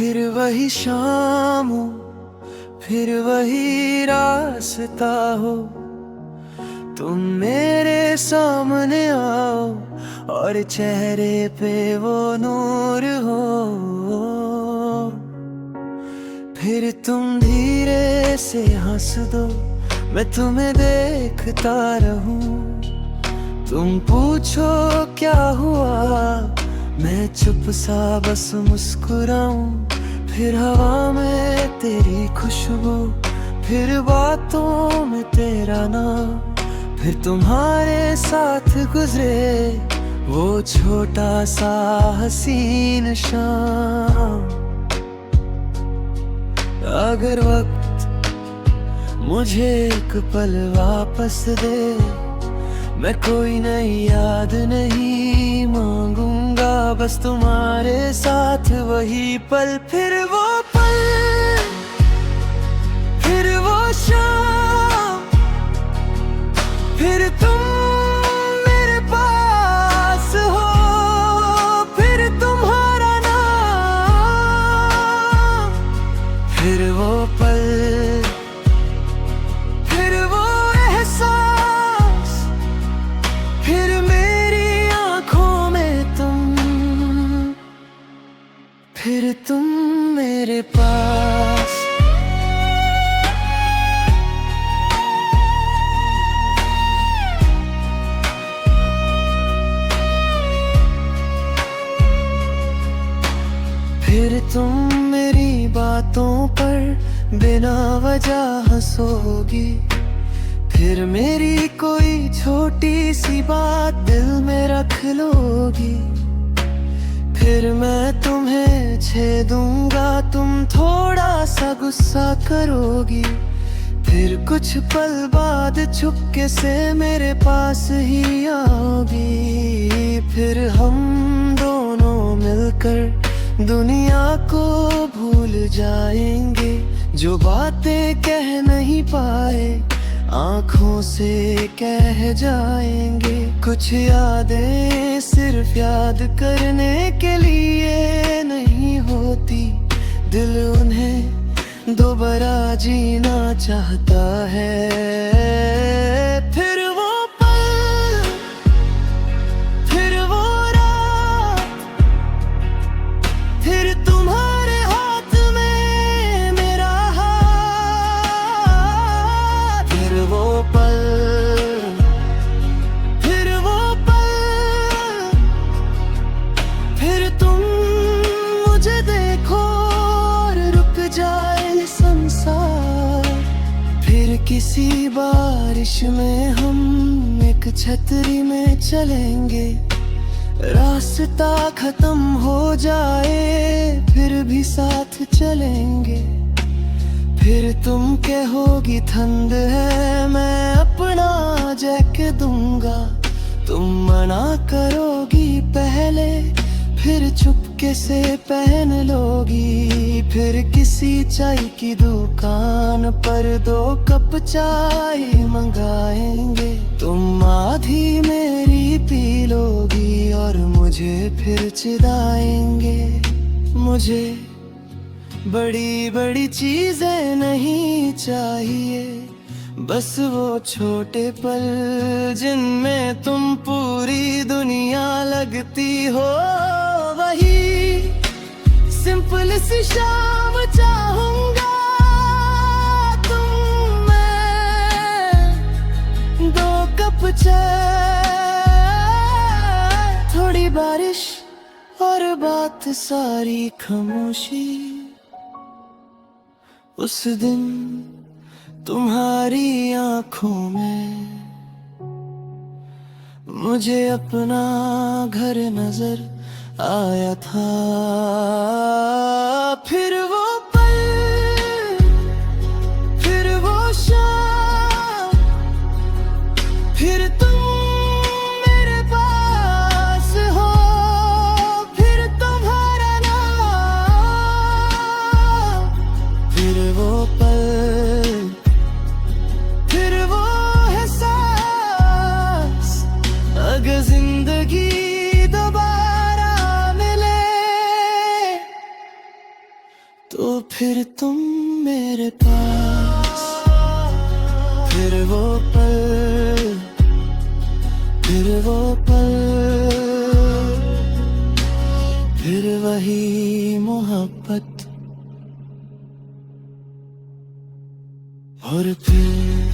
फिर वही शाम हो, फिर वही रास्ता हो, तुम मेरे सामने आओ और चेहरे पे वो नूर हो। फिर तुम धीरे से हंस दो, मैं तुम्हें देखता रहूं। तुम पूछो क्या हुआ, मैं चुप सा बस मुस्कुराऊं। फिर हवा में तेरी खुशबू, फिर बातों में तेरा नाम, फिर तुम्हारे साथ गुजरे वो छोटा सा हसीन शाम। अगर वक्त मुझे एक पल वापस दे, मैं कोई नई याद नहीं मांगूंगा, बस तुम्हारे साथ वही पल। फिर वो पल, फिर वो शाम, फिर तुम मेरे पास हो, फिर तुम्हारा नाम। फिर वो पल, फिर वो एहसास, फिर मेरी आंखों में तुम, फिर तुम मेरे पास। फिर तुम मेरी बातों पर बिना वजह हंसोगी, फिर मेरी कोई छोटी सी बात दिल में रख लोगी। फिर मैं तुम्हें छेदूंगा, तुम थोड़ा सा गुस्सा करोगी। फिर कुछ पल बाद चुपके से मेरे पास ही आओगी। फिर हम दोनों मिलकर दुनिया को भूल जाएंगे, जो बातें कह नहीं पाए आंखों से कह जाएंगे। कुछ यादें सिर्फ याद करने के लिए नहीं होती, दिल उन्हें दोबारा जीना चाहता है। फिर वो पल, फिर वो रात, फिर तुम्हारे हाथ में मेरा हाथ। फिर वो पल, फिर वो पल, फिर तुम मुझे देखो और रुक जाए संसार। फिर किसी बारिश में हम एक छतरी में चलेंगे, रास्ता खत्म हो जाए फिर भी साथ चलेंगे। फिर तुम कहोगी ठंड है, मैं अपना जैकेट दूंगा। तुम मना करोगी पहले, फिर चुपके से पहन लोगी। फिर किसी चाय की दुकान पर 2 कप चाय मंगाएंगे। तुम आधी मेरी पी लोगी और मुझे फिर चिढ़ाएंगे। मुझे बड़ी बड़ी चीजें नहीं चाहिए, बस वो छोटे पल जिनमें तुम पूरी दुनिया लगती हो। वही सिंपल सी शाम चाहूंगा, तुम मैं 2 कप चाय, थोड़ी बारिश और बात सारी खामोशी। उस दिन तुम्हारी आंखों में मुझे अपना घर नजर आया था। फिर वो पल, फिर वो शाम, फिर तुम मेरे पास हो, फिर तुम्हारा नाम। फिर वो पल, फिर वो एहसास, अगर जिंदगी दोबारा मिले तो फिर तुम मेरे पास, फिर वो पल, फिर वो पल, फिर वही मोहब्बत, और फिर